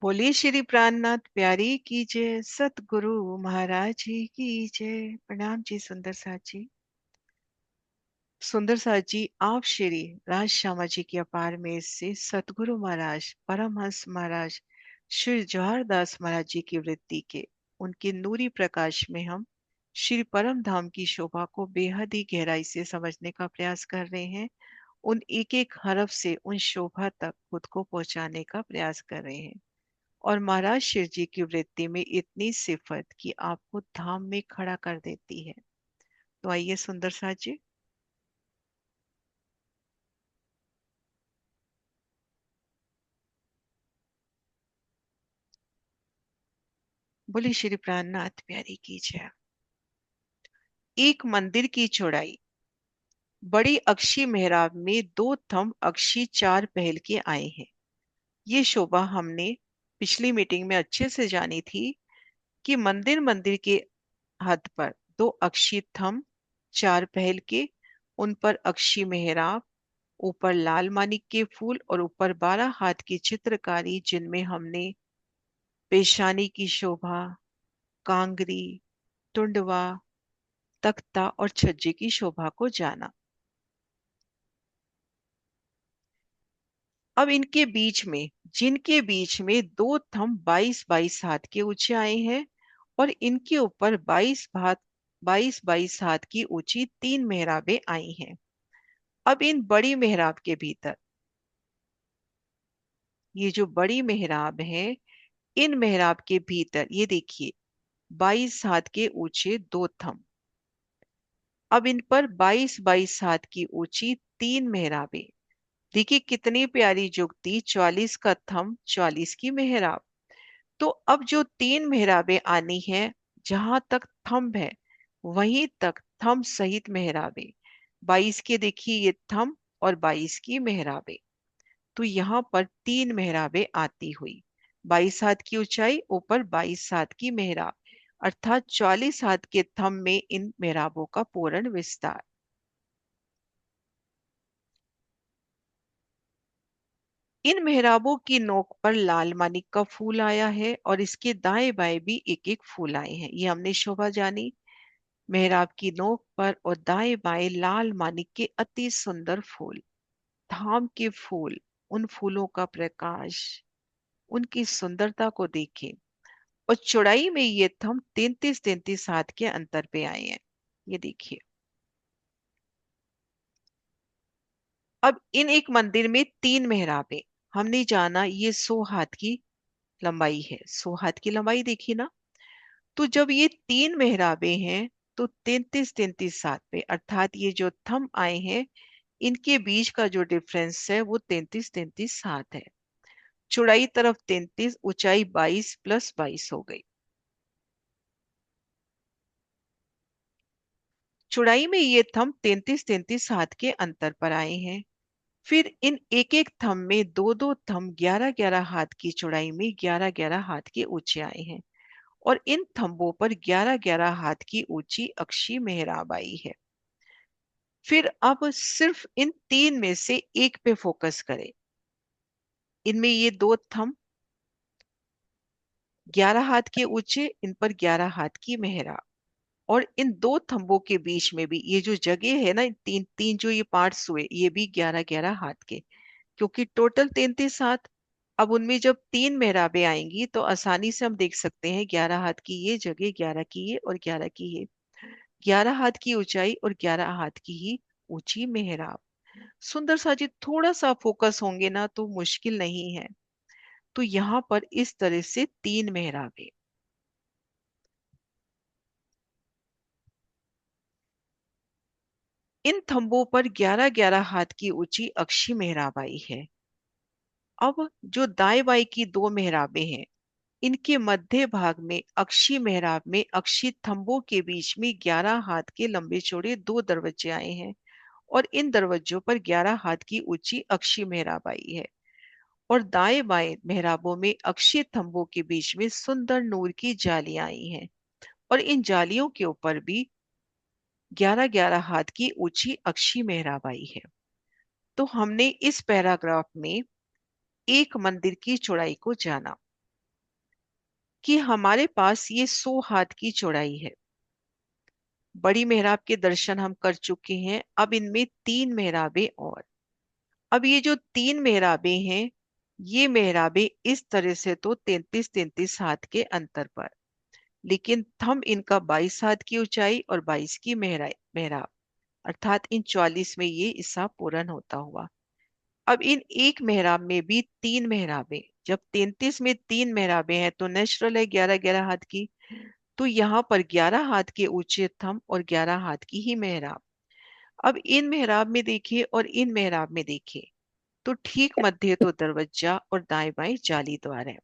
बोलिए श्री प्राणनाथ प्यारी की जय। सतगुरु महाराज जी की जय। प्रणाम जी सुंदर साथ जी। सुंदर साथ जी, आप श्री राज श्यामा जी की अपार में से सतगुरु महाराज परमहंस महाराज श्री जवाहर दास महाराज जी की वृत्ति के उनके नूरी प्रकाश में हम श्री परम धाम की शोभा को बेहद ही गहराई से समझने का प्रयास कर रहे हैं। उन एक एक हरफ से उन शोभा तक खुद को पहुंचाने का प्रयास कर रहे हैं। और महाराज शिव जी की वृत्ति में इतनी सिफत कि आपको धाम में खड़ा कर देती है। तो आइए सुंदर साथ जी। बोली श्री प्राणनाथ प्यारी की जय। एक मंदिर की चौड़ाई बड़ी अक्षी मेहराब में दो थंब अक्षी चार पहल के आए हैं। ये शोभा हमने पिछली मीटिंग में अच्छे से जानी थी कि मंदिर मंदिर के हद पर दो अक्षी थंब चार पहल के, उन पर अक्षी मेहराब, ऊपर लाल मानिक के फूल और ऊपर 12 हाथ की चित्रकारी, जिनमें हमने पेशानी की शोभा, कांगरी, टुंडवा, तख्ता और छज्जे की शोभा को जाना। अब इनके बीच में, जिनके बीच में दो थंब 22-22 हाथ के ऊंचे आए हैं और इनके ऊपर 22 हाथ की ऊंची तीन मेहराबें आई हैं। अब इन बड़ी मेहराब के भीतर, ये जो बड़ी मेहराब है, इन मेहराब के भीतर ये देखिए 22 हाथ के ऊंचे दो थंब। अब इन पर 22-22 हाथ की ऊंची तीन मेहराबें। देखिए कितनी प्यारी जुगती, 44 का थंब 44 की मेहराब। तो अब जो तीन मेहराबें आनी है, जहां तक थंब है वहीं तक थंब सहित मेहराबें। 22 के देखिए ये थंब और 22 की मेहराबें। तो यहाँ पर तीन मेहराबें आती हुई, 22 हाथ की ऊंचाई, ऊपर 22 हाथ की मेहराब, अर्थात 44 हाथ के थंब में इन मेहराबों का पूर्ण विस्तार। इन मेहराबों की नोक पर लाल मानिक का फूल आया है और इसके दाएं बाएं भी एक एक फूल आए हैं। ये हमने शोभा जानी। मेहराब की नोक पर और दाएं बाएं लाल मानिक के अति सुंदर फूल, धाम के फूल, उन फूलों का प्रकाश, उनकी सुंदरता को देखें। और चौड़ाई में ये थंब 33-33 हाथ के अंतर पे आए हैं। ये देखिए। अब इन एक मंदिर में तीन मेहराबें, हमने जाना ये 100 हाथ की लंबाई है। 100 हाथ की लंबाई देखी ना। तो जब ये तीन मेहराबें हैं तो 33-33 हाथ पे, अर्थात ये जो थंब आए हैं इनके बीच का जो डिफरेंस है वो 33-33 हाथ है। चौड़ाई तरफ 33, ऊंचाई 22 + 22 हो गई। चौड़ाई में ये थंब 33-33 हाथ के अंतर पर आए हैं। फिर इन एक एक थंब में दो दो थंब 11-11 हाथ की चौड़ाई में 11-11 हाथ के ऊंचे आए हैं। और इन थंबों पर 11-11 हाथ की ऊंची अक्षी मेहराब आई है। फिर अब सिर्फ इन तीन में से एक पे फोकस करें। इनमें ये दो थंब 11 हाथ के ऊंचे, इन पर 11 हाथ की मेहराब। और इन दो थंबों के बीच में भी ये जो जगह है ना, तीन तीन जो ये पार्ट्स हुए, ये भी 11-11 हाथ के, क्योंकि टोटल 33 हाथ। अब उनमें जब तीन मेहराबें आएंगी तो आसानी से हम देख सकते हैं 11 हाथ की ये जगह, 11 की ये और 11 की ये, 11 हाथ की ऊंचाई और 11 हाथ की ही ऊंची मेहराब। सुंदर सा जी, थोड़ा सा फोकस होंगे ना तो मुश्किल नहीं है। तो यहाँ पर इस तरह से तीन मेहराबें। इन थंबों पर 11-11 हाथ की ऊंची अक्षी मेहराब आई है। अब जो दाएं बाएं की दो मेहराबें हैं, इनके मध्य भाग में अक्षी मेहराब में अक्षी थंबों के बीच में 11 हाथ के लंबे चौड़े दो दरवाजे आए हैं। और इन दरवाजों पर 11 हाथ की ऊंची अक्षी मेहराब आई है। और दाएं बाएं मेहराबों में अक्षय थंबों के बीच में सुंदर नूर की जालियां आई हैं। और इन जालियों के ऊपर भी 11-11 हाथ की ऊंची अक्षी मेहराब आई है। तो हमने इस पैराग्राफ में एक मंदिर की चौड़ाई को जाना। कि हमारे पास ये 100 हाथ की चौड़ाई है। बड़ी मेहराब के दर्शन हम कर चुके हैं, अब इनमें 3 मेहराबें और। अब ये जो 3 मेहराबें हैं, ये मेहराबें इस तरह से तो 33-33 हाथ के अंतर पर, लेकिन थंब इनका 22 हाथ की ऊंचाई और 22 की मेहराब, अर्थात इन 44 में ये हिस्सा पूर्ण होता हुआ। अब इन एक मेहराब में भी 3 मेहराबें, जब 33 में 3 मेहराबें हैं तो नेचुरल है 11-11 हाथ की। तो यहाँ पर 11 हाथ के ऊंचे थंब और 11 हाथ की ही मेहराब। अब इन मेहराब में देखिए और इन मेहराब में देखिए, तो ठीक मध्य तो दरवाजा और दाएं बाएं जाली द्वार है।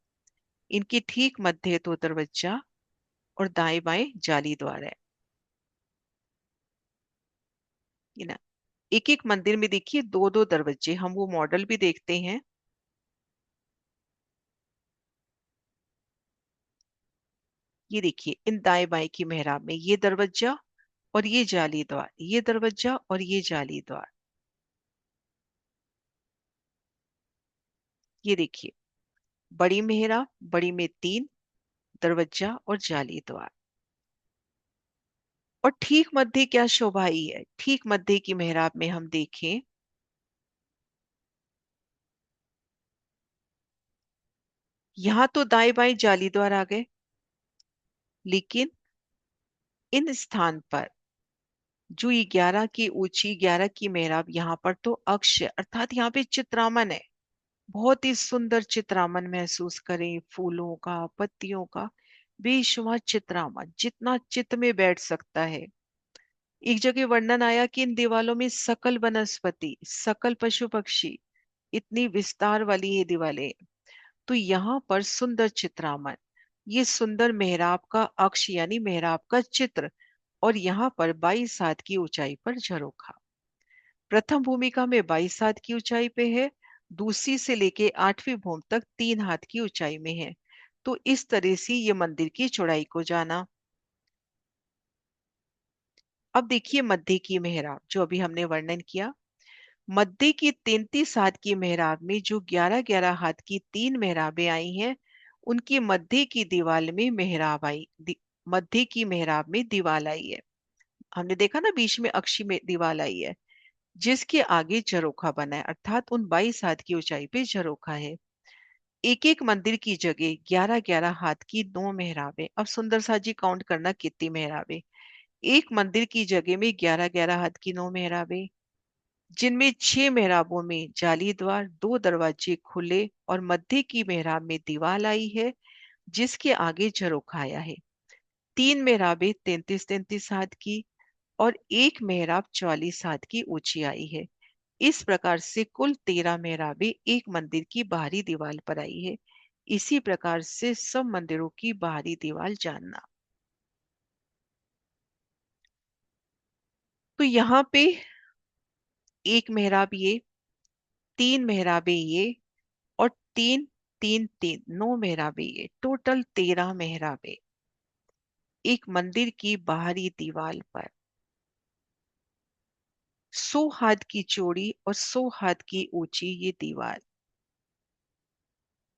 इनके ठीक मध्य तो दरवाजा और दाएं बाएं जाली द्वार है। ये ना, एक एक मंदिर में देखिए दो दो दरवाजे, हम वो मॉडल भी देखते हैं। ये देखिए इन दाएं बाएं की मेहराब में ये दरवाजा और ये जाली द्वार, ये दरवाजा और ये जाली द्वार। ये देखिए बड़ी मेहराब, बड़ी में 3, दरवाजा और जाली द्वार। और ठीक मध्य क्या शोभा ही है, ठीक मध्य की मेहराब में हम देखें, यहां तो दाएं बाएं जाली द्वार आ गए, लेकिन इन स्थान पर जो ये 11 की ऊंची 11 की मेहराब, यहाँ पर तो अक्ष है, अर्थात यहाँ पे चित्रामन है। बहुत ही सुंदर चित्रामन महसूस करें, फूलों का, पत्तियों का, बेशुमार चित्रामन जितना चित्त में बैठ सकता है। एक जगह वर्णन आया कि इन दीवालों में सकल वनस्पति, सकल पशु पक्षी, इतनी विस्तार वाली ये दीवारें। तो यहाँ पर सुंदर चित्रामन, ये सुंदर मेहराब का अक्ष यानी मेहराब का चित्र, और यहाँ पर 22 हाथ की ऊंचाई पर झरोखा। प्रथम भूमिका में 22 हाथ की ऊंचाई पे है, दूसरी से लेके 8वीं भूमि तक 3 हाथ की ऊंचाई में है। तो इस तरह से ये मंदिर की चौड़ाई को जाना। अब देखिए मध्य की मेहराब जो अभी हमने वर्णन किया। मध्य की 33 हाथ की मेहराब में जो 11-11 हाथ की 3 मेहराबें आई हैं, उनकी मध्य की दीवार में मेहराब आई, मध्य की मेहराब में दीवार आई है। हमने देखा ना बीच में अक्षी में दीवार आई है, जिसके आगे झरोखा बना है, अर्थात उन 22 हाथ की ऊंचाई पे झरोखा है। एक एक मंदिर की जगह 11-11 हाथ की 9 मेहराबें। अब सुंदर साजी काउंट करना कितनी मेहराबें। एक मंदिर की जगह में 11-11 हाथ की 9 मेहराबें, जिनमें 6 मेहराबों में जाली द्वार, 2 दरवाजे खुले और मध्य की मेहराब में दीवार आई है, जिसके आगे झरोखा आया है। 3 मेहराबें 33-33 हाथ की और एक मेहराब 44 हाथ की ऊंची आई है। इस प्रकार से कुल 13 मेहराबें एक मंदिर की बाहरी दीवार पर आई है। इसी प्रकार से सब मंदिरों की बाहरी दीवार जानना। तो यहाँ पे एक मेहराब ये, 3 मेहराबें ये, और 3-3-3 9 मेहराबें ये, टोटल 13 मेहराबें एक मंदिर की बाहरी दीवार पर। 100 हाथ की चौड़ी और 100 हाथ की ऊंची ये दीवार।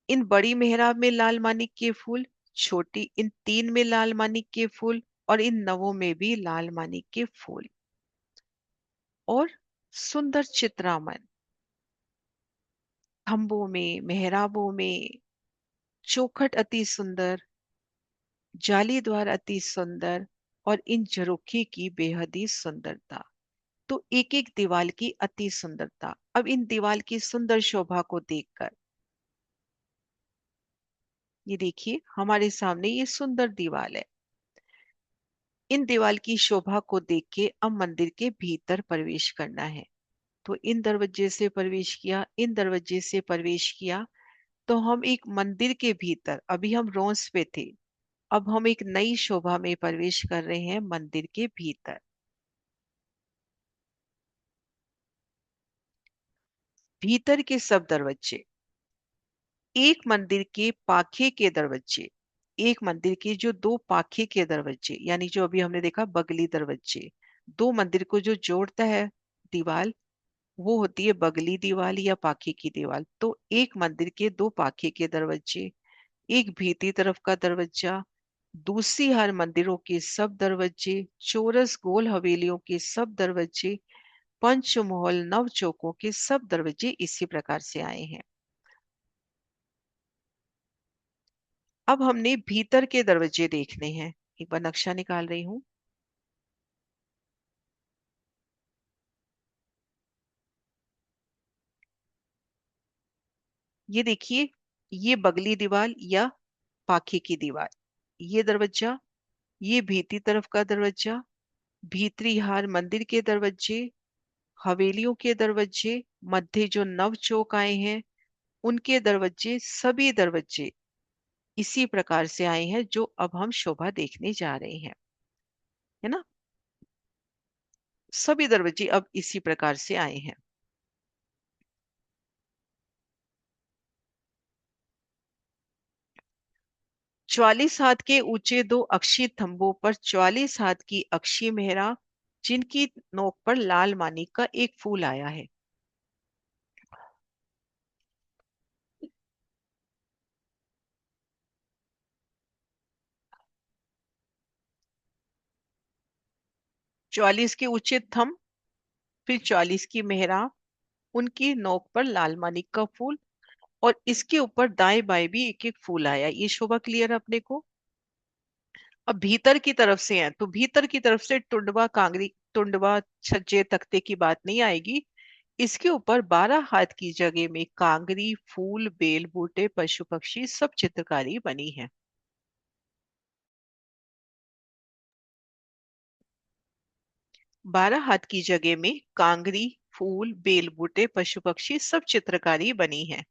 इन बड़ी मेहराब में लाल मानिक के फूल, छोटी इन 3 में लाल मानिक के फूल, और इन 9 में भी लाल मानिक के फूल। और सुंदर चित्रामन, खंभों में, मेहराबों में, चौखट अति सुंदर, जाली द्वार अति सुंदर, और इन झरोखे की बेहद ही सुंदरता। तो एक एक दीवार की अति सुंदरता। अब इन दीवार की सुंदर शोभा को देखकर, ये देखिए हमारे सामने ये सुंदर दीवार है। इन दीवार की शोभा को देख के अब मंदिर के भीतर प्रवेश करना है। तो इन दरवाजे से प्रवेश किया, इन दरवाजे से प्रवेश किया, तो हम एक मंदिर के भीतर, अभी हम रोंस पे थे, अब हम एक नई शोभा में प्रवेश कर रहे हैं मंदिर के भीतर। भीतर के सब दरवाजे, एक मंदिर के पाखे के दरवाजे, एक मंदिर के जो 2 पाखे के दरवाजे, यानी जो अभी हमने देखा बगली दरवाजे, 2 मंदिर को जो जोड़ता है दीवार, वो होती है बगली दीवार या पाखे की दीवार। तो एक मंदिर के 2 पाखे के दरवाजे, एक भीतरी तरफ का दरवाजा, दूसरी हर मंदिरों के सब दरवाजे, चौरस गोल हवेलियों के सब दरवाजे, पंचमहल नव चौकों के सब दरवाजे इसी प्रकार से आए हैं। अब हमने भीतर के दरवाजे देखने हैं। एक बार नक्शा निकाल रही हूं। ये देखिए, ये बगली दीवार या पाखी की दीवार, ये दरवाजा, ये भीतरी तरफ का दरवाजा, भीतरी हार मंदिर के दरवाजे, हवेलियों के दरवाजे, मध्य जो नव चौक आए हैं उनके दरवाजे, सभी दरवाजे इसी प्रकार से आए हैं जो अब हम शोभा देखने जा रहे हैं, है ना। सभी दरवाजे अब इसी प्रकार से आए हैं। 44 हाथ के ऊंचे दो अक्षीय थंभों पर 44 हाथ की अक्षीय मेहराब, जिनकी नोक पर लाल मानिक का एक फूल आया है। 44 के ऊंचे थंभ, फिर 44 की मेहराब, उनकी नोक पर लाल मानिक का फूल, और इसके ऊपर दाएं बाएं भी एक एक फूल आया। ये शोभा क्लियर है अपने को। अब भीतर की तरफ से है तो भीतर की तरफ से टुंडवा कांगरी, टुंडवा छज्जे तख्ते की बात नहीं आएगी। इसके ऊपर 12 हाथ की जगह में कांगरी, फूल, बेल बूटे, पशु पक्षी सब चित्रकारी बनी है। 12 हाथ की जगह में कांगरी, फूल, बेल बूटे, पशु पक्षी सब चित्रकारी बनी है।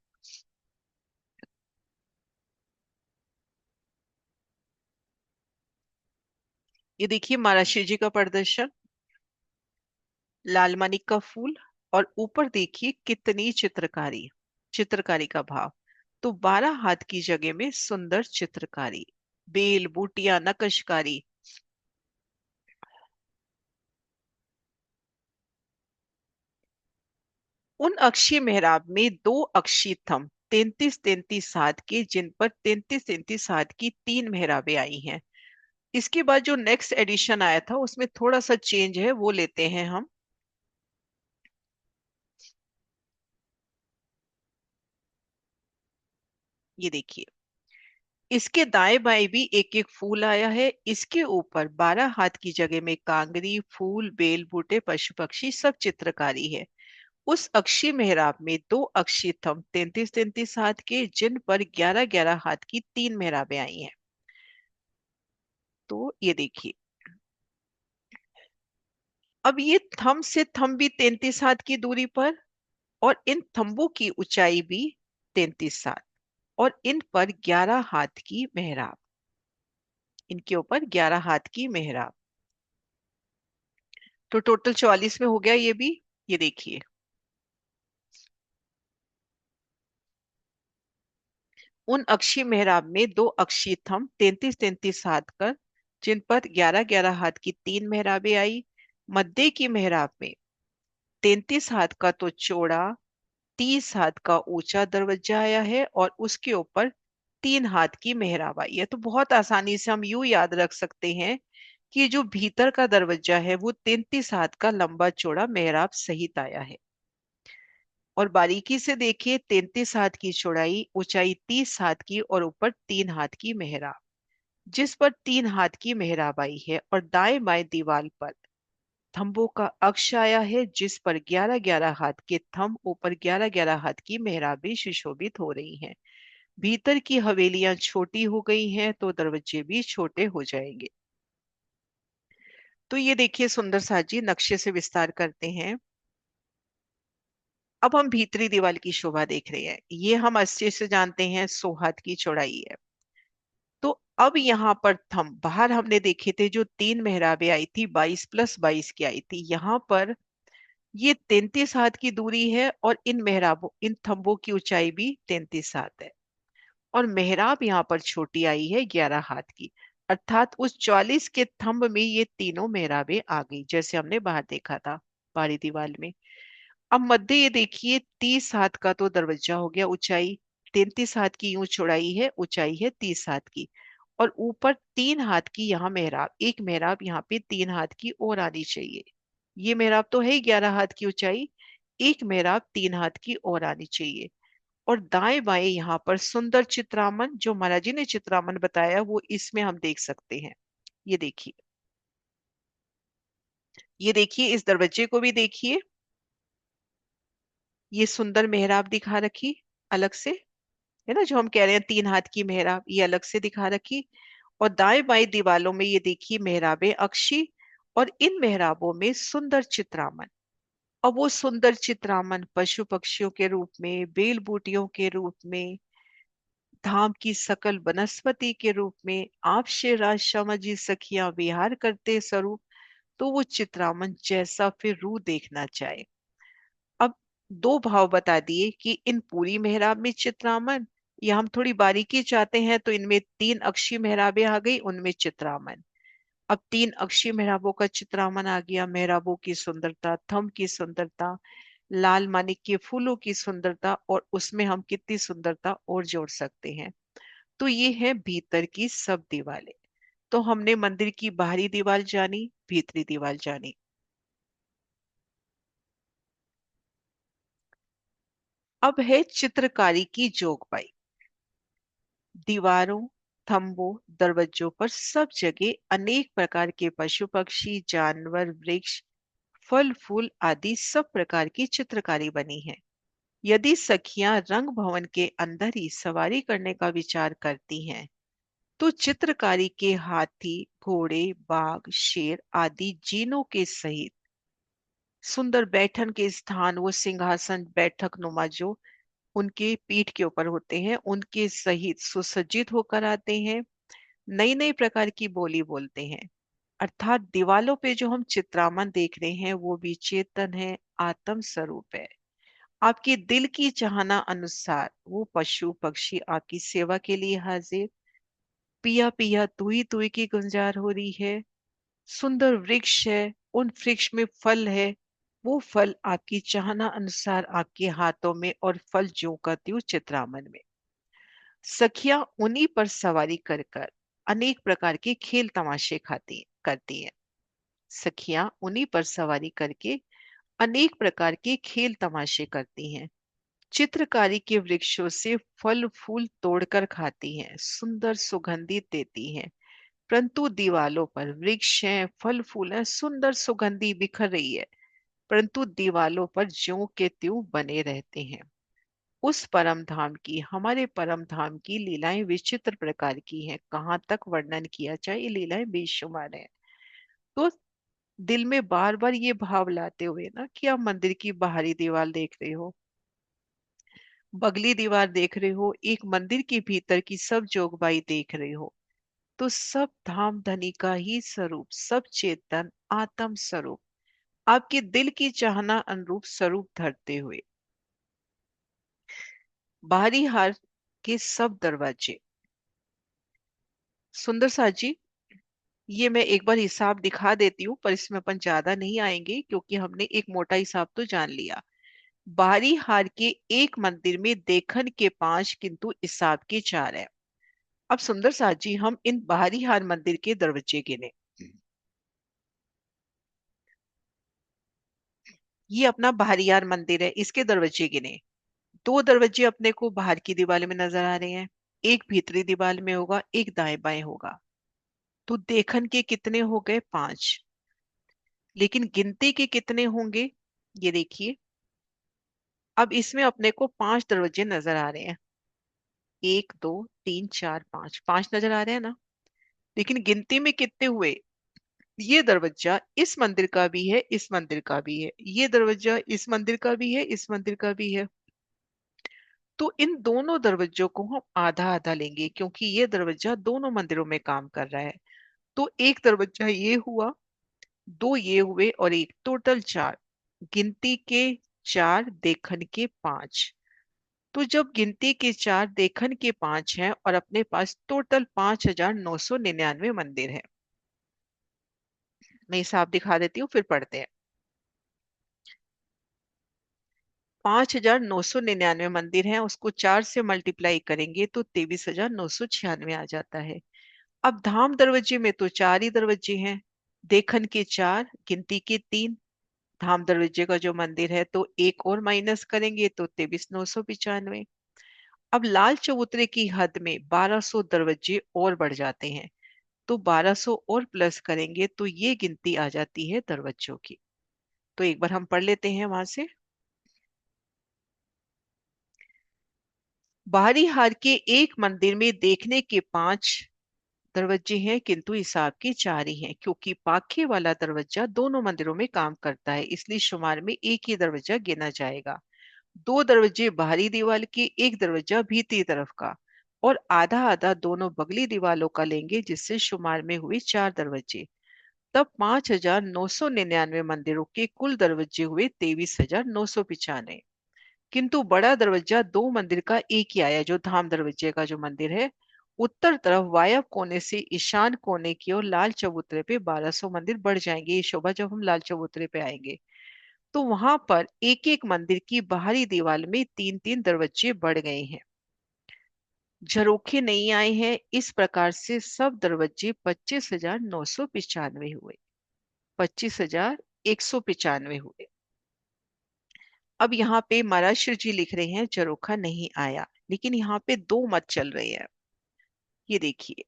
ये देखिए महाराज जी का प्रदर्शन, लाल मानिक का फूल, और ऊपर देखिए कितनी चित्रकारी, चित्रकारी का भाव। तो 12 हाथ की जगह में सुंदर चित्रकारी, बेल बूटियां, नकशकारी। उन अक्षीय मेहराब में दो अक्षीय थंभ 33-33 हाथ के, जिन पर 33-33 हाथ की तीन मेहराबें आई हैं। इसके बाद जो नेक्स्ट एडिशन आया था उसमें थोड़ा सा चेंज है, वो लेते हैं हम। ये देखिए, इसके दाएं बाएं भी एक एक फूल आया है। इसके ऊपर 12 हाथ की जगह में कांगरी, फूल, बेल बूटे, पशु पक्षी सब चित्रकारी है। उस अक्षीय मेहराब में दो अक्षीय थंभ 33-33 हाथ के, जिन पर 11-11 हाथ की तीन मेहराबें आई हैं। तो ये देखिए, अब ये थंब से थंब भी 33 हाथ की दूरी पर, और इन थंबों की ऊंचाई भी 33 हाथ, और इन पर 11 हाथ की मेहराब, इनके ऊपर 11 हाथ की मेहराब। तो टोटल 44 में हो गया ये भी। ये देखिए, उन अक्षीय मेहराब में दो अक्षीय थंभ 33-33 हाथ कर, जिन पर 11-11 हाथ की तीन मेहराबें आई। मध्य की मेहराब में 33 हाथ का तो चौड़ा, 30 हाथ का ऊंचा दरवाजा आया है, और उसके ऊपर 3 हाथ की मेहराब आई है। तो बहुत आसानी से हम यूं याद रख सकते हैं कि जो भीतर का दरवाजा है वो 33 हाथ का लंबा चौड़ा मेहराब सहित आया है। और बारीकी से देखिए, 33 हाथ की चौड़ाई, ऊंचाई 30 हाथ की, और ऊपर 3 हाथ की मेहराब, जिस पर 3 हाथ की मेहराब आई है। और दाएं बाएं दीवार पर थंबों का अक्ष आया है, जिस पर 11-11 हाथ के थंब, ऊपर 11-11 हाथ की मेहराबें सुशोभित हो रही हैं। भीतर की हवेलियां छोटी हो गई हैं तो दरवाजे भी छोटे हो जाएंगे। तो ये देखिए सुंदर साजी नक्शे से विस्तार करते हैं। अब हम भीतरी दीवार की शोभा देख रहे हैं। ये हम 80 से जानते हैं 100 हाथ की चौड़ाई है। तो अब यहाँ पर थंब, बाहर हमने देखे थे जो तीन मेहराबें आई थी, 22+22 की आई थी। यहाँ पर ये 33 हाथ की दूरी है, और इन मेहराबों, इन थंबों की ऊंचाई भी 33 हाथ है। और मेहराब यहाँ पर छोटी आई है 11 हाथ की, अर्थात उस 44 के थंब में ये तीनों मेहराबें आ गई, जैसे हमने बाहर देखा था बाहरी दीवार में। अब मध्य ये देखिए, 30 हाथ का तो दरवाजा हो गया ऊंचाई, 33 हाथ की यूं चौड़ाई है, ऊंचाई है 30 हाथ की, और ऊपर 3 हाथ की यहाँ मेहराब, एक मेहराब यहाँ पे 3 हाथ की और आनी चाहिए। ये मेहराब तो है 11 हाथ की ऊंचाई, एक मेहराब 3 हाथ की और आनी चाहिए। और दाएं बाएं यहाँ पर सुंदर चित्रामन, जो महाराज जी ने चित्रामन बताया वो इसमें हम देख सकते हैं। ये देखिए, ये देखिए, इस दरवाजे को भी देखिए, ये सुंदर मेहराब दिखा रखी अलग से, है ना, जो हम कह रहे हैं 3 हाथ की मेहराब, ये अलग से दिखा रखी। और दाएं बाएं दीवालों में ये देखिए मेहराबें अक्षी, और इन मेहराबों में सुंदर चित्रामन। और वो सुंदर चित्रामन पशु पक्षियों के रूप में, बेल बूटियों के रूप में, धाम की सकल वनस्पति के रूप में, आप शे राज श्यामा जी सखियां विहार करते स्वरूप, तो वो चित्रामन जैसा फिर रूह देखना चाहे। अब दो भाव बता दिए कि इन पूरी मेहराब में चित्रामन, या हम थोड़ी बारीकी चाहते हैं तो इनमें 3 अक्षी मेहराबें आ गई, उनमें चित्रामन। अब 3 अक्षी मेहराबों का चित्रामन आ गया, मेहराबों की सुंदरता, थंब की सुंदरता, लाल मानिक के फूलों की सुंदरता, और उसमें हम कितनी सुंदरता और जोड़ सकते हैं। तो ये है भीतर की सब दीवारें। तो हमने मंदिर की बाहरी दीवार जानी, भीतरी दीवार जानी। अब है चित्रकारी की जोगबाई। दीवारों, थंबों, दरवाजों पर सब जगह अनेक प्रकार के पशु पक्षी, जानवर, वृक्ष, फल फूल आदि सब प्रकार की चित्रकारी बनी है। यदि सखियां रंग भवन के अंदर ही सवारी करने का विचार करती हैं, तो चित्रकारी के हाथी, घोड़े, बाघ, शेर आदि जीनों के सहित सुंदर बैठन के स्थान, वो सिंहासन बैठक नुमा जो उनके पीठ के ऊपर होते हैं, उनके सहित सुसज्जित होकर आते हैं, नई नई प्रकार की बोली बोलते हैं। अर्थात दीवालों पे जो हम चित्रामन देख रहे हैं वो भी चेतन है, आत्म स्वरूप है। आपके दिल की चाहना अनुसार वो पशु पक्षी आपकी सेवा के लिए हाजिर, पिया पिया तुई की गुंजार हो रही है। सुंदर वृक्ष है, उन वृक्ष में फल है, वो फल आपकी चाहना अनुसार आपके हाथों में, और फल ज्यों का त्यों चित्रामन में। सखियां उन्हीं पर सवारी कर कर अनेक प्रकार के खेल तमाशे खाती करती हैं। सखियां उन्हीं पर सवारी करके अनेक प्रकार के खेल तमाशे करती हैं। चित्रकारी के वृक्षों से फल फूल तोड़कर खाती हैं, सुंदर सुगंधित देती हैं। परंतु दीवालों पर वृक्ष हैं, फल फूल हैं, सुंदर सुगंधि बिखर रही है, परंतु दीवालों पर ज्यों के त्यों बने रहते हैं। उस परम धाम की, हमारे परम धाम की लीलाएं विचित्र प्रकार की हैं, कहाँ तक वर्णन किया जाए, ये लीलाएं बेशुमार हैं। तो दिल में बार बार ये भाव लाते हुए ना कि आप मंदिर की बाहरी दीवार देख रहे हो, बगली दीवार देख रहे हो, एक मंदिर के भीतर की सब जोगबाई देख रहे हो, तो सब धाम धनी का ही स्वरूप, सब चेतन आत्म स्वरूप, आपके दिल की चाहना अनुरूप स्वरूप धरते हुए बाहरी हार के सब दरवाजे। सुंदर सा जी, ये मैं एक बार हिसाब दिखा देती हूँ, पर इसमें अपन ज्यादा नहीं आएंगे क्योंकि हमने एक मोटा हिसाब तो जान लिया। बाहरी हार के एक मंदिर में देखन के 5 किंतु हिसाब के 4 है। अब सुंदर सा जी, हम इन बाहरी हार मंदिर के दरवाजे गिने। ये अपना बाहरी हार मंदिर है, इसके दरवाजे गिने। 2 दरवाजे अपने को बाहर की दीवार में नजर आ रहे हैं, एक भीतरी दीवार में होगा, एक दाएं बाएं होगा। तो देखन के कितने हो गए? 5। लेकिन गिनती के कितने होंगे? ये देखिए, अब इसमें अपने को 5 दरवाजे नजर आ रहे हैं, 1 2 3 4 5, 5 नजर आ रहे हैं ना। लेकिन गिनती में कितने हुए? ये दरवाजा इस मंदिर का भी है, इस मंदिर का भी है, ये दरवाजा इस मंदिर का भी है, इस मंदिर का भी है। तो इन दोनों दरवाजों को हम आधा आधा लेंगे, क्योंकि ये दरवाजा दोनों मंदिरों में काम कर रहा है। तो एक दरवाजा ये हुआ, 2 ये हुए, और एक, टोटल 4। गिनती के 4, देखन के 5। तो जब गिनती के 4, देखन के 5 हैं, और अपने पास टोटल 5,999 मंदिर है। मैं हिसाब दिखा देती हूँ, फिर पढ़ते हैं। 5,999 मंदिर हैं, उसको 4 से मल्टीप्लाई करेंगे तो 23,996 आ जाता है। अब धाम दरवाजे में तो 4 ही दरवाजे हैं, देखन के 4, गिनती के 3। धाम दरवाजे का जो मंदिर है तो एक और माइनस करेंगे तो 23,995। अब लाल चबूतरे की हद में 1,200 दरवाजे और बढ़ जाते हैं, तो 1,200 और प्लस करेंगे तो ये गिनती आ जाती है दरवाजों की। तो एक बार हम पढ़ लेते हैं वहां से। बाहरी हार के एक मंदिर में देखने के 5 दरवाजे हैं, किंतु हिसाब के 4 ही हैं, क्योंकि पाखे वाला दरवाजा दोनों मंदिरों में काम करता है, इसलिए शुमार में एक ही दरवाजा गिना जाएगा। 2 दरवाजे बाहरी दीवार के, एक दरवाजा भीतरी तरफ का, और आधा आधा दोनों बगली दीवारों का लेंगे, जिससे शुमार में हुए 4 दरवाजे। तब 5,999 मंदिरों के कुल दरवाजे हुए 23,995। किंतु बड़ा दरवाजा 2 मंदिर का एक ही आया, जो धाम दरवाजे का जो मंदिर है। उत्तर तरफ वायव्य कोने से ईशान कोने की ओर लाल चबूतरे पे 1,200 मंदिर बढ़ जाएंगे, ये शोभा जब हम लाल चबूतरे पे आएंगे। तो वहां पर एक एक मंदिर की बाहरी दीवार में 3 3 दरवाजे बढ़ गए हैं, झरोखे नहीं आए हैं। इस प्रकार से सब दरवाजे 25,995 हुए, 25,195 हुए। अब यहाँ पे महाराष्ट्र जी लिख रहे हैं झरोखा नहीं आया, लेकिन यहाँ पे दो मत चल रहे हैं। ये देखिए,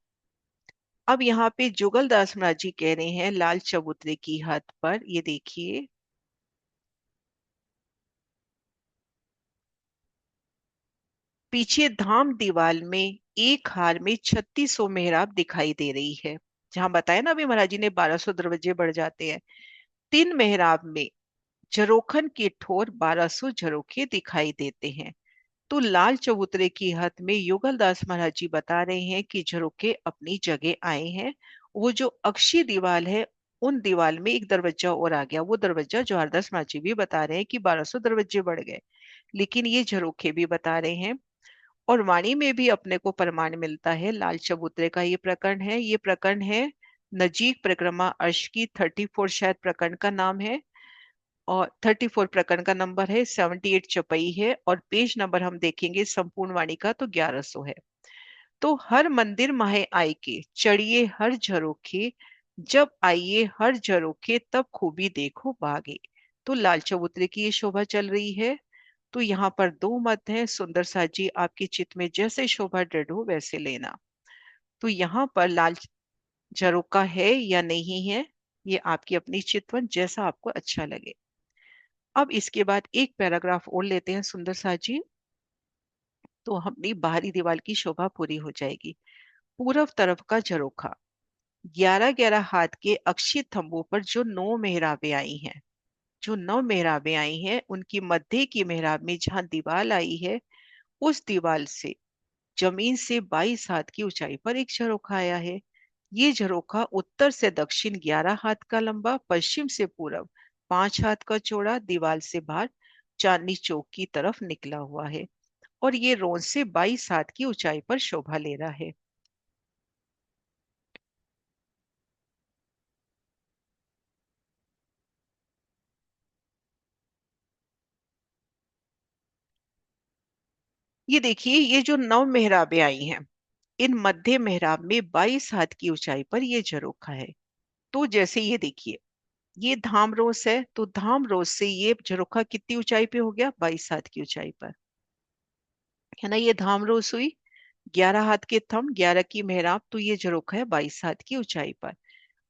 अब यहाँ पे जुगलदास महाराज जी कह रहे हैं लाल चबूतरे की हद पर, ये देखिए, पीछे धाम दीवाल में एक हार में 3,600 मेहराब दिखाई दे रही है। जहां बताया ना अभी महाराज जी ने 1,200 दरवाजे बढ़ जाते हैं। 3 मेहराब में झरोखन के ठोर 1,200 झरोखे दिखाई देते हैं। तो लाल चबूतरे की हद में युगलदास महाराज जी बता रहे हैं कि झरोखे अपनी जगह आए हैं। वो जो अक्षी दीवार है, उन दीवार में एक दरवाजा और आ गया, वो दरवाजा जो हरदास महाराज जी भी बता रहे हैं कि 1,200 दरवाजे बढ़ गए, लेकिन ये झरोखे भी बता रहे हैं। और वाणी में भी अपने को प्रमाण मिलता है लाल चबूतरे का। ये प्रकरण है, ये प्रकरण है नजीक परिक्रमा अर्श की 34 शायद प्रकरण का नाम है, और 34 प्रकरण का नंबर है, 78 चपई है, और पेज नंबर हम देखेंगे संपूर्ण वाणी का तो 1100 है। तो हर मंदिर माहे आए के चढ़िए हर झरोखे, जब आइए हर झरोखे तब खूबी देखो बागे। तो लाल चबूतरे की ये शोभा चल रही है। तो यहाँ पर दो मत हैं, सुंदर सा जी आपकी चित्त में जैसे शोभा दृढ़ हो वैसे लेना। तो यहाँ पर लाल झरोखा है या नहीं है, ये आपकी अपनी चितवन, जैसा आपको अच्छा लगे। अब इसके बाद एक पैराग्राफ और लेते हैं सुंदर सा जी, तो अपनी बाहरी दीवार की शोभा पूरी हो जाएगी। पूरब तरफ का झरोखा, 11 11 हाथ के अक्षित थंबों पर जो 9 मेहराबें आई हैं, जो 9 मेहराबें आई हैं, उनकी मध्य की मेहराब में जहां दीवार आई है, उस दीवार से जमीन से 22 हाथ की ऊंचाई पर एक झरोखा आया है। ये झरोखा उत्तर से दक्षिण 11 हाथ का लंबा, पश्चिम से पूरब 5 हाथ का चौड़ा, दीवार से बाहर चांदनी चौक की तरफ निकला हुआ है, और ये रोज से 22 हाथ की ऊंचाई पर शोभा ले रहा है। ये देखिए, ये जो 9 मेहराबें आई हैं, इन मध्य मेहराब में 22 हाथ की ऊंचाई पर ये झरोखा है। तो जैसे ये देखिए, ये धाम रोस है, तो धाम रोस से ये झरोखा कितनी ऊंचाई पे हो गया, 22 हाथ की ऊंचाई पर, है ना। ये धाम रोस हुई, 11 हाथ के थंब, 11 की मेहराब, तो ये झरोखा है 22 हाथ की ऊंचाई पर।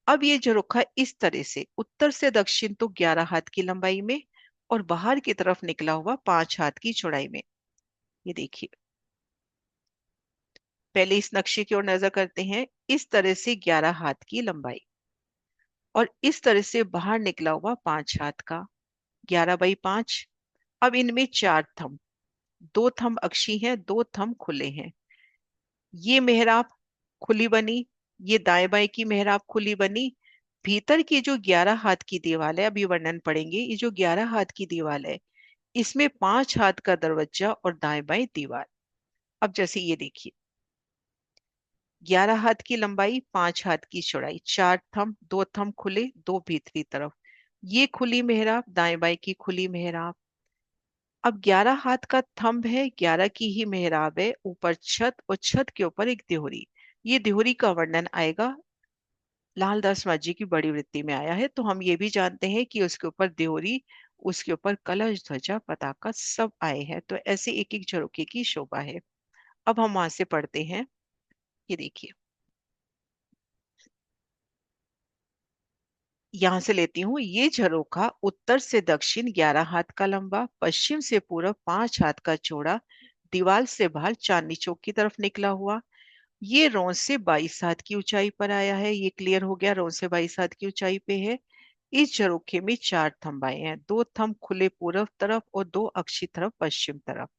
अब ये झरोखा इस तरह से उत्तर से दक्षिण तो 11 हाथ की लंबाई में, और बाहर की तरफ निकला हुआ 5 हाथ की चौड़ाई में। ये देखिए, पहले इस नक्शे की ओर नजर करते हैं। इस तरह से 11 हाथ की लंबाई, और इस तरह से बाहर निकला हुआ 5 हाथ का, 11 बाई 5। अब इनमें 4 थंब, 2 थंब अक्षी हैं, 2 थंब खुले हैं। ये मेहराब खुली बनी, ये दाएं बाएं की मेहराब खुली बनी। भीतर की जो 11 हाथ की दीवार है, अभी वर्णन पढ़ेंगे, ये जो 11 हाथ की दीवार है, इसमें 5 हाथ का दरवाजा और दाएं बाएं दीवार। अब जैसे ये देखिए, 11 हाथ की लंबाई, 5 हाथ की चौड़ाई, 4 थंब, 2 थंब खुले, 2 भीतरी तरफ, ये खुली मेहराब, दाएं बाएं की खुली मेहराब। अब 11 हाथ का थंब है, 11 की ही मेहराब है, ऊपर छत और छत के ऊपर एक देहरी। ये देहरी का वर्णन आएगा, लालदास माझी की बड़ी वृत्ति में आया है। तो हम ये भी जानते हैं कि उसके ऊपर देहरी, उसके ऊपर कलश, ध्वजा, पताका सब आए हैं। तो ऐसे एक एक झरोखे की शोभा है। अब हम वहां से पढ़ते हैं। ये देखिए, यहां से लेती हूँ। ये झरोखा उत्तर से दक्षिण 11 हाथ का लंबा, पश्चिम से पूरब 5 हाथ का चौड़ा, दीवार से बाहर चांदनी चौक की तरफ निकला हुआ, ये रौंद से 22 हाथ की ऊंचाई पर आया है। ये क्लियर हो गया, रौंद से 22 हाथ की ऊंचाई पे है। इस झरोखे में 4 थंब आए हैं, 2 थंब खुले पूरब तरफ और 2 अक्षी तरफ पश्चिम तरफ।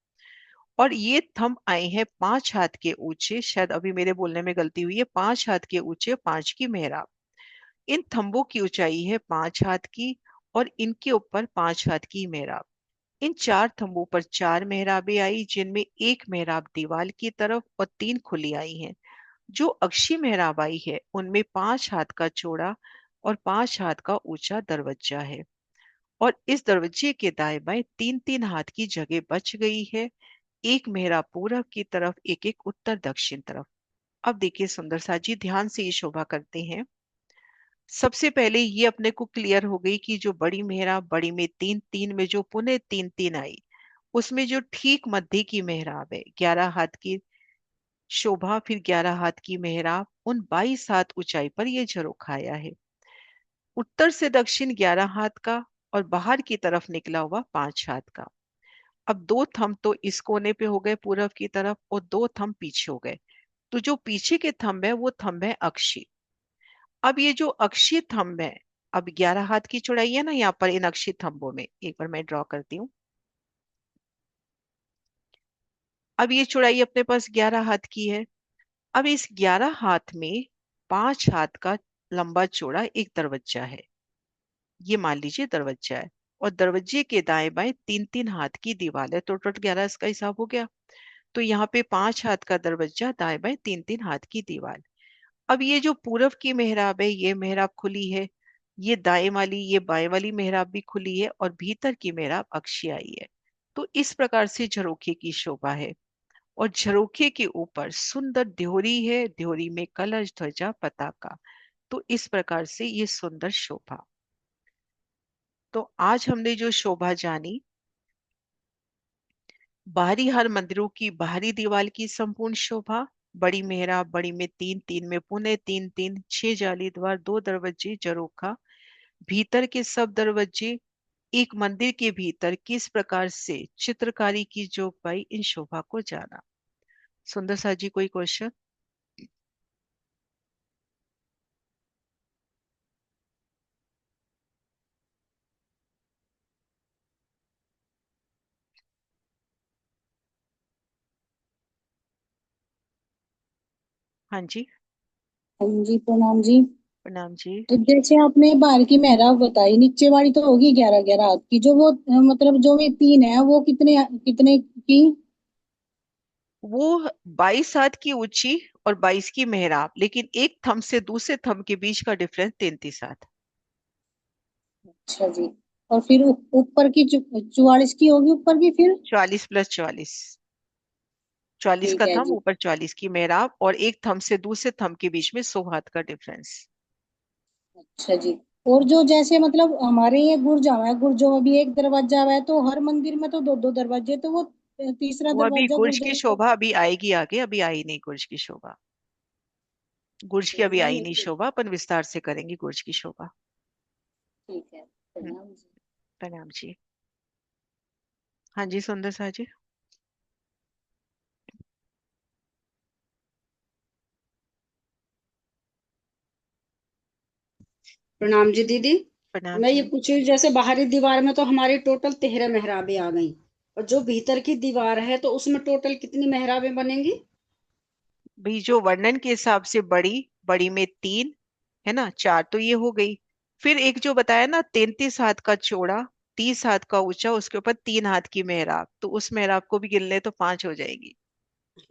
और ये थंब आए हैं 5 हाथ के ऊंचे, शायद अभी मेरे बोलने में गलती हुई है, 5 हाथ के ऊंचे, 5 की मेहराब। इन थंबों की ऊंचाई है 5 हाथ की और इनके ऊपर 5 हाथ की मेहराब। इन 4 थंबों पर 4 मेहराबें आई, जिनमें एक मेहराब दीवार की तरफ और 3 खुली आई हैं। जो अक्षी मेहराब आई है उनमें 5 हाथ का चौड़ा और 5 हाथ का ऊंचा दरवाजा है। और इस दरवाजे के दाएं बाएं 3-3 हाथ की जगह बच गई है। एक मेहराब पूरब की तरफ, एक एक उत्तर दक्षिण तरफ। अब देखिए सुंदर सा जी, ध्यान से ये शोभा करते हैं। सबसे पहले ये अपने को क्लियर हो गई कि जो बड़ी मेहराब, बड़ी में 3, 3 में जो पुनः 3-3 आई, उसमें जो ठीक मध्य की मेहराब है, 11 हाथ की शोभा, फिर 11 हाथ की मेहराब, उन 22 हाथ ऊंचाई पर यह झरोखा आया है। उत्तर से दक्षिण 11 हाथ का और बाहर की तरफ निकला हुआ 5 हाथ का। अब 2 थंब तो इस कोने पे हो गए पूरब की तरफ और 2 थंब पीछे हो गए। तो जो पीछे के थंब है वो थंब है अक्षी। अब ये जो अक्षी थंब है, अब 11 हाथ की चौड़ाई है ना यहाँ पर इन अक्षी थंबों में, एक बार मैं ड्रॉ करती हूँ। अब ये चौड़ाई अपने पास 11 हाथ की है। अब इस 11 हाथ में 5 हाथ का लंबा चौड़ा एक दरवाजा है। ये मान लीजिए दरवाजा है। और दरवाजे के दाएं बाएं 3-3 हाथ की दीवार है। तो टोटल 11 इसका हिसाब हो गया। तो यहाँ पे 5 हाथ का दरवाजा, दाएं बाएं 3-3 हाथ की दीवार। अब ये जो पूरब की मेहराब है, ये मेहराब खुली है। ये दाएं वाली, ये बाएं वाली मेहराब भी खुली है और भीतर की मेहराब अक्षी आई है। तो इस प्रकार से झरोखे की शोभा है। और झरोखे के ऊपर सुंदर देहरी है, देहरी में कलश, ध्वजा, पताका। तो इस प्रकार से ये सुंदर शोभा। तो आज हमने जो शोभा जानी, बाहरी हर मंदिरों की बाहरी दीवार की संपूर्ण शोभा, बड़ी मेहराब, बड़ी में 3-3 में पुनः 3-3, 6 जाली द्वार, 2 दरवाजे, झरोखा, भीतर के सब दरवाजे, एक मंदिर के भीतर किस प्रकार से चित्रकारी की जो पाई, इन शोभा को जाना। सुंदर सा जी, कोई क्वेश्चन? हाँ जी। हाँ जी, प्रणाम जी। प्रणाम जी। तो जैसे आपने बाहर की मेहराब बताई, नीचे वाली तो होगी 11-11 हाथ की, जो वो मतलब जो ये तीन है वो कितने कितने की? वो 22 हाथ की ऊंची और 22 की मेहराब, लेकिन एक थंब से दूसरे थंब के बीच का डिफरेंस 33 हाथ। अच्छा जी। और फिर ऊपर की 44 की होगी ऊपर की फिर? 44+44। 44 ठीक का है थंब, जी। ऊपर 44 की मेहराब, और एक थंब से दूसरे थंब के बीच में 100 हाथ का डिफरेंस। अच्छा जी। और जो जैसे मतलब हमारे ये गुरजावा है, गुरजो में भी एक दरवाजा है, तो हर मंदिर में तो दो दो दरवाजे, तो वो तीसरा वो अभी दरवाजा गुर्ज की गुरजावा का? शोभा अभी आएगी आगे, अभी आई नहीं गुर्ज की शोभा। गुर्ज की अभी आई नहीं नहीं ठीक। शोभा, अपन विस्तार से करेंगे गुर्ज की शोभा। ठीक है, हम्म, प्रणाम जी। प्रणाम जी। हाँ जी, सुंदर सा जी। प्रणाम जी दीदी। प्रणाम मैं ये जी। पूछ रही हूँ, जैसे बाहरी दीवार में तो हमारी टोटल 13 मेहराबें आ गई, और जो भीतर की दीवार है तो उसमें टोटल कितनी मेहराबें बनेंगी? भाई जो वर्णन के हिसाब से बड़ी, बड़ी में 3 है ना, 4 तो ये हो गई। फिर एक जो बताया ना 33 हाथ का चौड़ा, 30 हाथ का ऊंचा, उसके ऊपर 3 हाथ की मेहराब, तो उस मेहराब को भी गिन ले तो 5 हो जाएगी।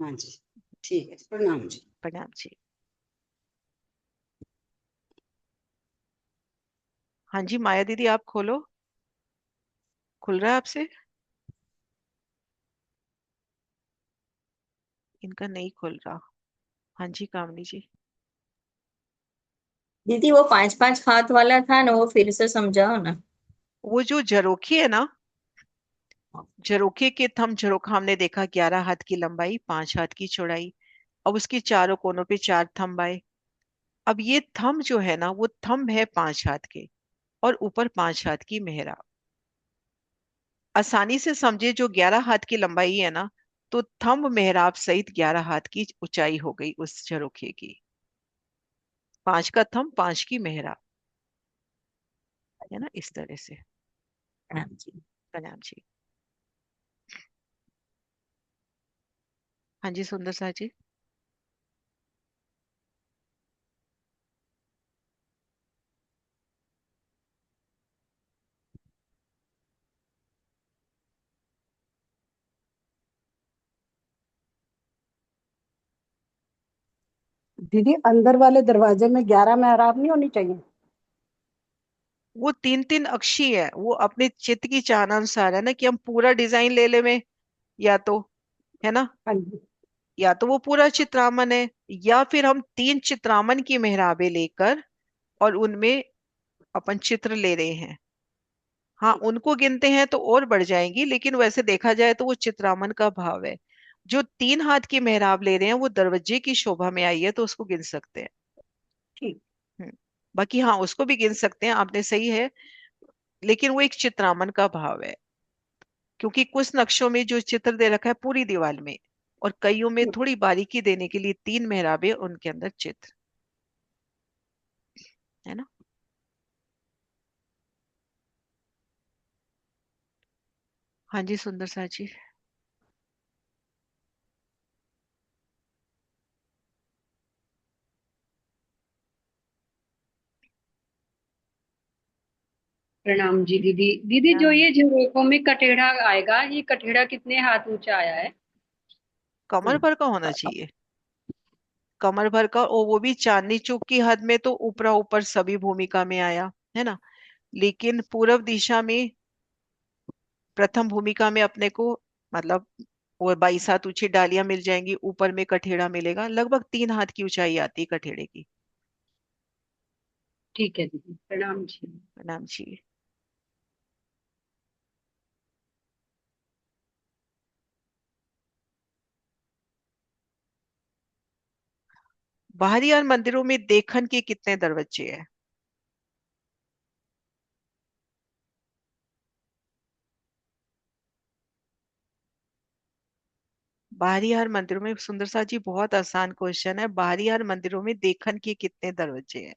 हाँ जी, ठीक है, प्रणाम जी। प्रणाम जी। हाँ जी, माया दीदी आप खोलो। खुल रहा है आपसे? इनका नहीं खुल रहा। हाँ जी कामनी जी। दीदी वो 5-5 हाथ वाला था ना, वो फिर से समझाओ ना। वो जो झरोखे है ना, झरोखे के थंब, झरोखा हमने देखा 11 हाथ की लंबाई, 5 हाथ की चौड़ाई। अब उसके चारों कोनों पे 4 थंब आए। अब ये थंब जो है ना, वो थंब है 5 हाथ के, और ऊपर 5 हाथ की मेहराब। आसानी से समझे, जो 11 हाथ की लंबाई है ना, तो थंब मेहराब सहित 11 हाथ की ऊंचाई हो गई उस झरोखे की। 5 का थंब, 5 की मेहराब, है ना, इस तरह से। हाँ जी। प्रणाम जी। हाँ जी सुंदर सा जी। दीदी अंदर वाले दरवाजे में 11 मेहराब नहीं होनी चाहिए? वो 3-3 अक्षी है, वो अपने चित्त की चाहना अनुसार है ना, कि हम पूरा डिजाइन ले ले में, या तो, है ना, हाँ जी। या तो वो पूरा चित्रामन है, या फिर हम 3 चित्रामन की मेहराबें लेकर और उनमें अपन चित्र ले रहे हैं। हाँ, उनको गिनते हैं तो और बढ़ जाएंगी, लेकिन वैसे देखा जाए तो वो चित्रामन का भाव है। जो 3 हाथ की मेहराब ले रहे हैं वो दरवाजे की शोभा में आई है, तो उसको गिन सकते हैं। ठीक। हम्म, बाकी हाँ, उसको भी गिन सकते हैं, आपने सही है, लेकिन वो एक चित्रामन का भाव है। क्योंकि कुछ नक्शों में जो चित्र दे रखा है पूरी दीवार में, और कईयों में ठीक। थोड़ी बारीकी देने के लिए 3 मेहराबें, उनके अंदर चित्र, है ना। हाँ जी सुंदर सा जी। प्रणाम जी दीदी। दीदी जो प्रणाम। ये झरोखों में कटेड़ा आएगा, ये कटेड़ा कितने हाथ ऊंचा आया है? कमर भर का होना चाहिए, कमर भर का, और वो भी चांदनी चौक की हद में, तो ऊपरा ऊपर सभी भूमिका में आया, है ना। लेकिन पूर्व दिशा में, प्रथम भूमिका में अपने को, मतलब वो 22 हाथ ऊंची डालियां मिल जाएंगी, ऊपर में कठेड़ा मिलेगा, लगभग 3 हाथ की ऊंचाई आती है कठेड़े की। ठीक है दीदी, प्रणाम जी। प्रणाम जी। बाहरी और मंदिरों में देखन के कितने दरवाजे हैं? बाहरी हर मंदिरों में, सुंदर सा जी, बहुत आसान क्वेश्चन है। बाहरी हर मंदिरों में देखन के कितने दरवाजे हैं?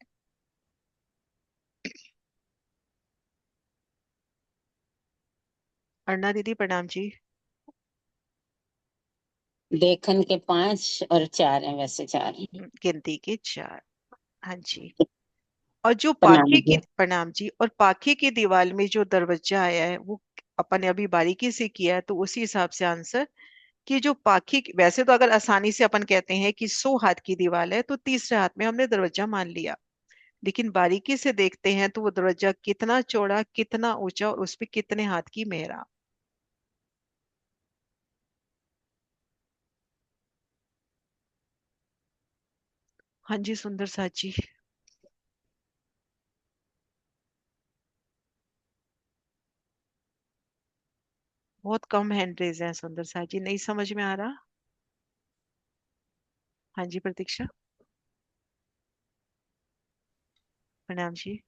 अर्णा दीदी प्रणाम जी। देखन के 5 और 4 है, वैसे 4 है। गिनती के 4। हाँ जी। और जो प्रणाम पाखे की, जी। प्रणाम जी, और पाखे की दीवार में जो दरवाजा आया है, वो अपन ने अभी बारीकी से किया है, तो उसी हिसाब से आंसर, कि जो वैसे तो अगर आसानी से अपन कहते हैं कि 100 हाथ की दीवार है, तो तीसरे हाथ में हमने दरवाजा मान लिया। लेकिन बारीकी से देखते हैं तो वो दरवाजा कितना चौड़ा, कितना ऊंचा, और उस पे कितने हाथ की मेहराब। हाँ जी सुंदर सा जी। बहुत कम हैंड रेज है सुंदर सा जी, नहीं समझ में आ रहा। हाँ जी प्रतीक्षा। प्रणाम जी।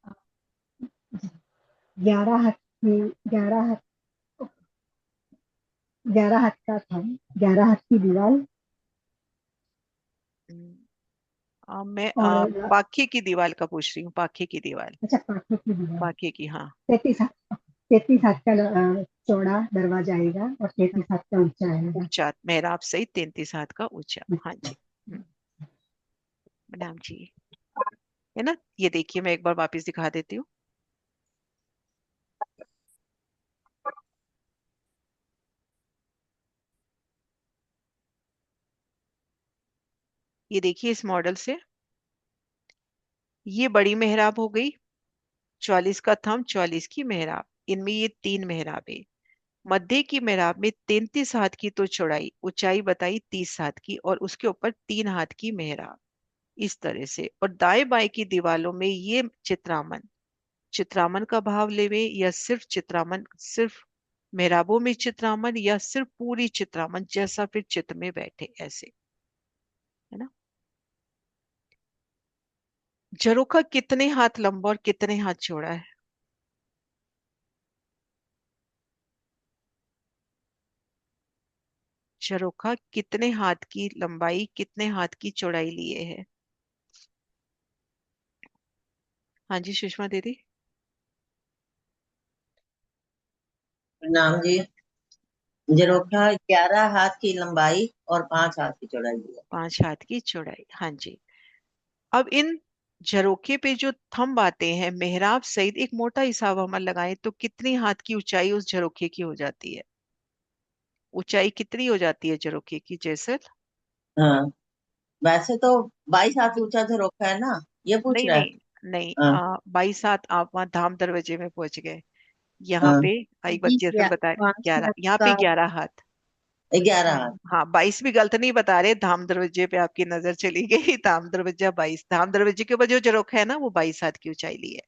11 हाथ की, 11 हाथ का था, 11 हाथ की दीवार। हम्म, मैं और पाखे की दीवार का पूछ रही हूँ, पाखे की दीवार। अच्छा, पाँचों की दीवार। पाखे की, हाँ। 33 हाथ, 33 हाथ का चौड़ा दरवाजा आएगा और 33 हाथ का ऊंचा आएगा। ऊंचा मेहराब सहित 33 हाथ का ऊंचा, हाँ जी। प्रणाम जी। है ना, ये देखिए मैं एक बार वापस दिखा देती हूँ। ये देखिए इस मॉडल से, ये बड़ी मेहराब हो गई, 44 का थंब, 44 की मेहराब, इनमें ये 3 मेहराबें। मध्य की मेहराब में 33 हाथ की तो चौड़ाई, ऊंचाई बताई 30 हाथ की, और उसके ऊपर 3 हाथ की मेहराब, इस तरह से। और दाएं बाएं की दीवारों में ये चित्रामन, चित्रामन का भाव लेवे, या सिर्फ चित्रामन, सिर्फ मेहराबों में चित्रामन, या सिर्फ पूरी चित्रामन, जैसा फिर चित्र में बैठे, ऐसे, है ना। झरोखा कितने हाथ लंबा और कितने हाथ चौड़ा है? झरोखा कितने हाथ की लंबाई, कितने हाथ की चौड़ाई लिए है? हाँ जी सुषमा दीदी। प्रणाम जी। झरोखा 11 हाथ की लंबाई और 5 हाथ की चौड़ाई है। 5 हाथ की चौड़ाई, हाँ जी। अब इन झरोखे पे जो थंब आते हैं, मेहराब सहित एक मोटा हिसाब हम लगाएं तो कितनी हाथ की ऊंचाई उस झरोखे की हो जाती है? ऊंचाई कितनी हो जाती है झरोखे की, जैसल? हाँ, वैसे तो 22 हाथ ऊंचा झरोखा है ना, ये पूछ नहीं रहा है। नहीं नहीं, हाँ 22 हाथ आप वहां धाम दरवाजे में पहुंच गए। यहाँ हाँ, पे एक बार जैसल बताए, 5 हाथ 11, यहाँ पे का 11 हाथ। 11 हाथ। हाँ 22 भी गलत नहीं बता रहे, धाम दरवाजे पे आपकी नजर चली गई। धाम दरवाजा 22, धाम दरवाजे के ऊपर जो झरोखा है ना वो 22 हाथ की ऊंचाई ली है।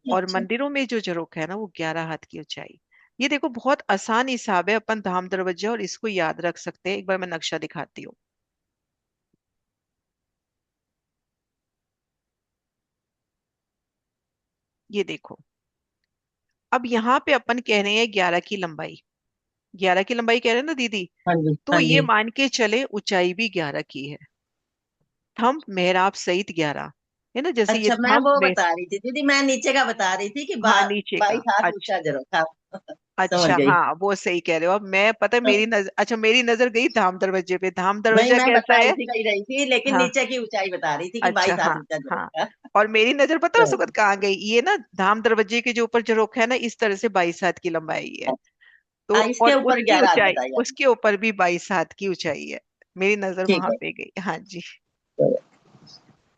और अच्छा मंदिरों में जो झरोखा है ना वो 11 हाथ की ऊंचाई। ये देखो बहुत आसान हिसाब है, अपन धाम दरवाजा और इसको याद रख सकते हैं। एक बार मैं नक्शा दिखाती हूँ, ये देखो। अब यहाँ पे अपन कह रहे हैं 11 की लंबाई, 11 की लंबाई कह रहे हैं ना दीदी, हाँ जी तो हाँ ये जी। मान के चले ऊंचाई भी 11 की है। थंब मेहराब सहित 11 है ना, जैसे ये अच्छा, मैं थंब वो में। बता रही थी दीदी, मैं नीचे का बता रही थी कि हाँ नीचे का, 22 हाथ अच्छा। ऊंचा झरोखा। समझ अच्छा गई। हाँ वो सही कह रहे हो। अब मैं पता है मेरी नजर, अच्छा मेरी नजर गई धाम दरवाजे पे। धाम नहीं, दरवाजा मैं कैसा बताई है? थी कही रही थी, लेकिन हाँ नीचे की ऊंचाई बता रही थी कि अच्छा 22 हाथ हाँ ऊंचा हाँ। झरोखा। और मेरी नजर पता है उस तो, वक्त कहाँ गई, ये ना धाम दरवाजे के जो ऊपर झरोखा है ना, इस तरह से 22 हाथ की लंबाई है। तो इसके और ऊपर उसकी 11 हाथ ऊंचाई, बताइए। उसके ऊपर भी 22 हाथ की ऊंचाई है। मेरी नजर ठीक वहां है। पे गई, हाँ जी। तो,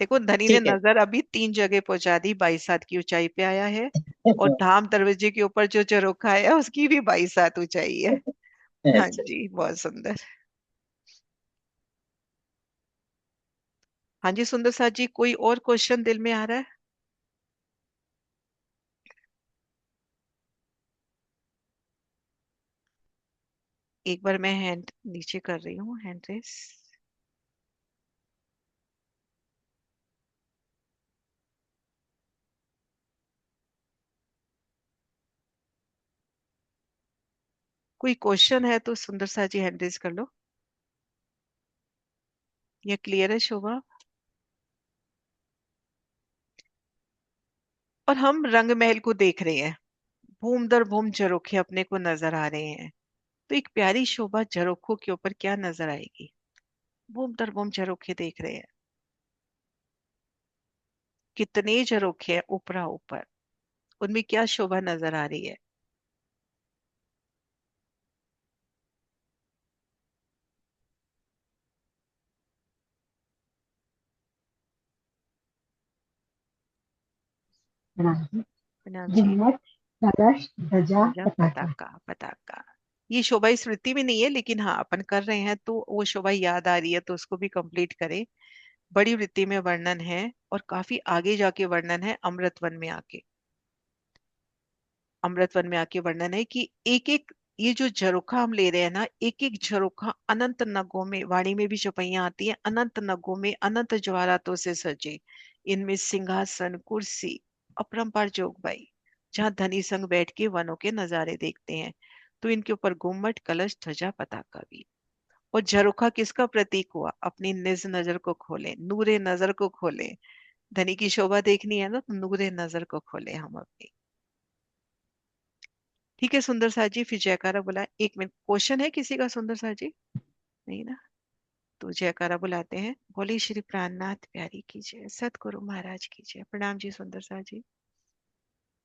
देखो धनी ने ठीक है। नजर अभी 3 जगह पहुंचा दी, 22 हाथ की ऊंचाई पे आया है। और धाम दरवाजे के ऊपर जो झरोखा है उसकी भी 22 हाथ ऊंचाई है। हाँ अच्छा। जी बहुत सुंदर। हाँ जी सुंदर साथ जी, कोई और क्वेश्चन दिल में आ रहा है? एक बार मैं हैंड नीचे कर रही हूँ, हैंड रेस। कोई क्वेश्चन है तो सुंदर सा जी हैंड रेस कर लो। ये क्लियर है शोभा? और हम रंग महल को देख रहे हैं, बूम दर बूम झरोखे अपने को नजर आ रहे हैं। तो एक प्यारी शोभा झरोखों के ऊपर क्या नजर आएगी? बूम दर बूम झरोखे देख रहे हैं, कितने झरोखे हैं ऊपरा ऊपर, उनमें क्या शोभा नजर आ रही है? प्रणाम जी। नाम जी। घूमट, कलश, ध्वजा, ध्वजा पताका। पताका, पताका। ये शोभा इस वृत्ति में नहीं है, लेकिन हाँ अपन कर रहे हैं तो वो शोभा याद आ रही है, तो उसको भी कंप्लीट करें। बड़ी वृत्ति में वर्णन है, और काफी आगे जाके वर्णन है अमृतवन में आके। अमृतवन में आके वर्णन है कि एक एक, ये जो झरोखा हम ले रहे हैं ना, एक एक झरोखा अनंत नगों में, वाणी में भी चौपाइयां आती हैं, अनंत नगों में अनंत ज्वारातों से सजे। इनमें सिंहासन, कुर्सी, अपरंपार जोगबाई, जहाँ धनी संग बैठ के वनों के नजारे देखते हैं। तो इनके ऊपर गुम्मट, कलश, ध्वजा, पताका भी। और झरोखा किसका प्रतीक हुआ? अपनी निज नजर को खोलें, नूरे नजर को खोलें। धनी की शोभा देखनी है ना, तो नूरे नजर को खोलें हम अपनी। ठीक है सुंदर सा जी, फिर जयकारा बुला, 1 मिनट, क्वेश्चन है किसी का सुंदर सा जी? नहीं ना, तो जयकारा बुलाते हैं। बोले श्री प्राणनाथ प्यारी की जय, सतगुरु महाराज की जय। प्रणाम जी सुंदर सा जी।